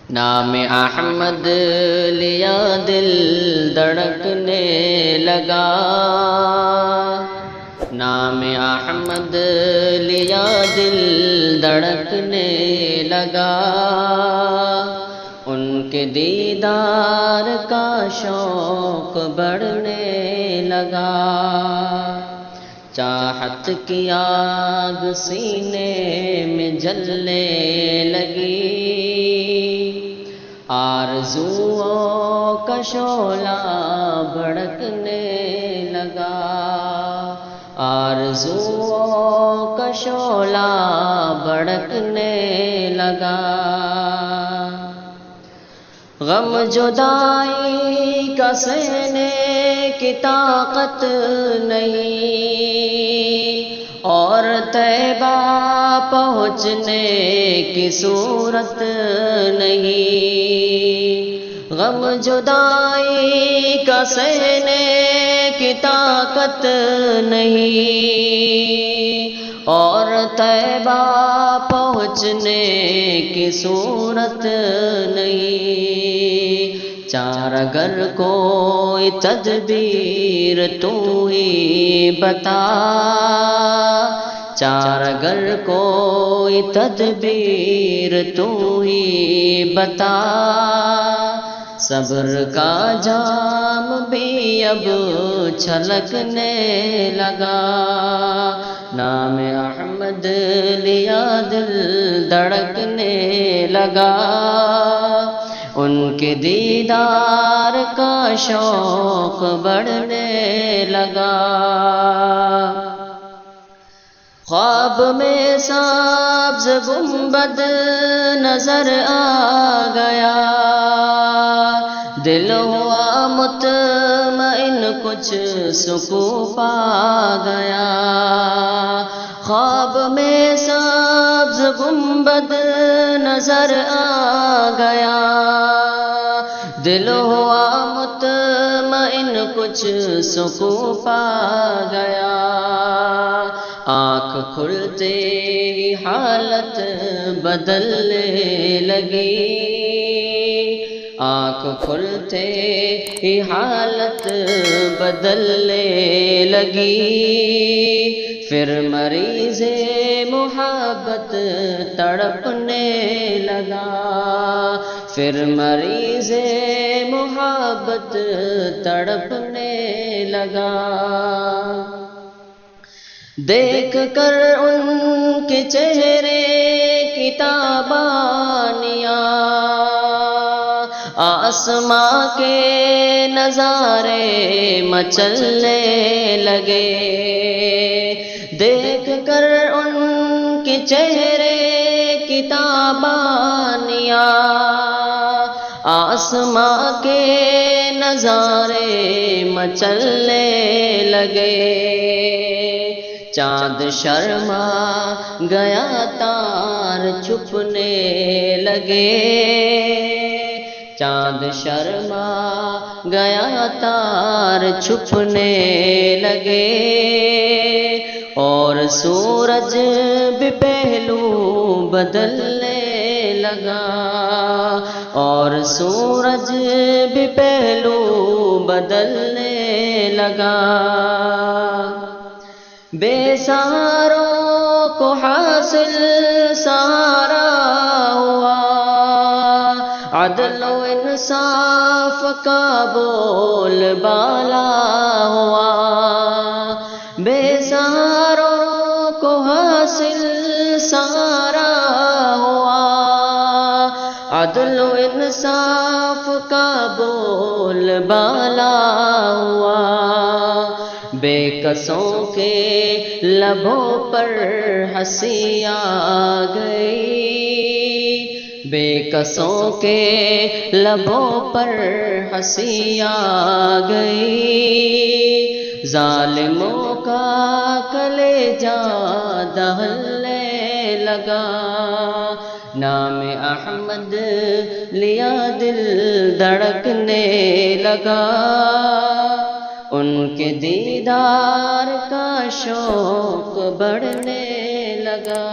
نام احمد لیا دل دھڑکنے لگا، نام احمد لیا دل دھڑکنے لگا، ان کے دیدار کا شوق بڑھنے لگا، چاہت کی آگ سینے میں جلنے لگی، آرزوؤں کا شعلہ بھڑکنے لگا، آرزوؤں کا شعلہ بھڑکنے لگا، غم جدائی کا سہنے کی طاقت نہیں، اور طیبہ پہنچنے کی صورت نہیں، غم جدائی کا سہنے کی طاقت نہیں، اور طیبہ پہنچنے کی صورت نہیں، چار اگر کوئی تدبیر تو ہی بتا، چار اگر کوئی تدبیر تو ہی بتا، صبر کا جام بھی اب چھلکنے لگا، نام احمد لیا دل دھڑکنے لگا، ان کے دیدار کا شوق بڑھنے لگا، خواب میں سبز گنبد نظر آ گیا، دل ہوا مطمئن کچھ سکون پا گیا، خواب میں سبز گنبد نظر آ گیا، دل ہوا مطمئن کچھ سکون پا گیا، آنکھ کھلتے ہی حالت بدلنے لگی، آنکھ کھلتے ہی حالت بدلنے لگی، پھر مریض محبت تڑپنے لگا، پھر مریض محبت تڑپنے لگا، دیکھ کر ان کے چہرے کی تابانیاں، آسماں کے نظارے مچلنے لگے، دیکھ کر ان کے چہرے کی تابانیاں، آسماں کے نظارے مچلنے لگے، چاند شرما گیا تار چھپنے لگے، چاند شرما گیا تار چھپنے لگے، اور سورج بھی پہلو بدلنے لگا، اور سورج بھی پہلو بدلنے لگا، بے سہاروں کو حاصل سہارا ہوا، عدل و انصاف کا بول بالا ہوا، بے سہاروں کو حاصل سہارا ہوا، عدل و انصاف کا بول بالا ہوا، بے کسوں کے لبوں پر ہنسی آ گئی، بے کسوں کے لبوں پر ہنسی آ گئی، ظالموں کا کلیجہ دہلنے لگا، نام احمد لیا دل دھڑکنے لگا، ان کے دیدار کا شوق بڑھنے لگا۔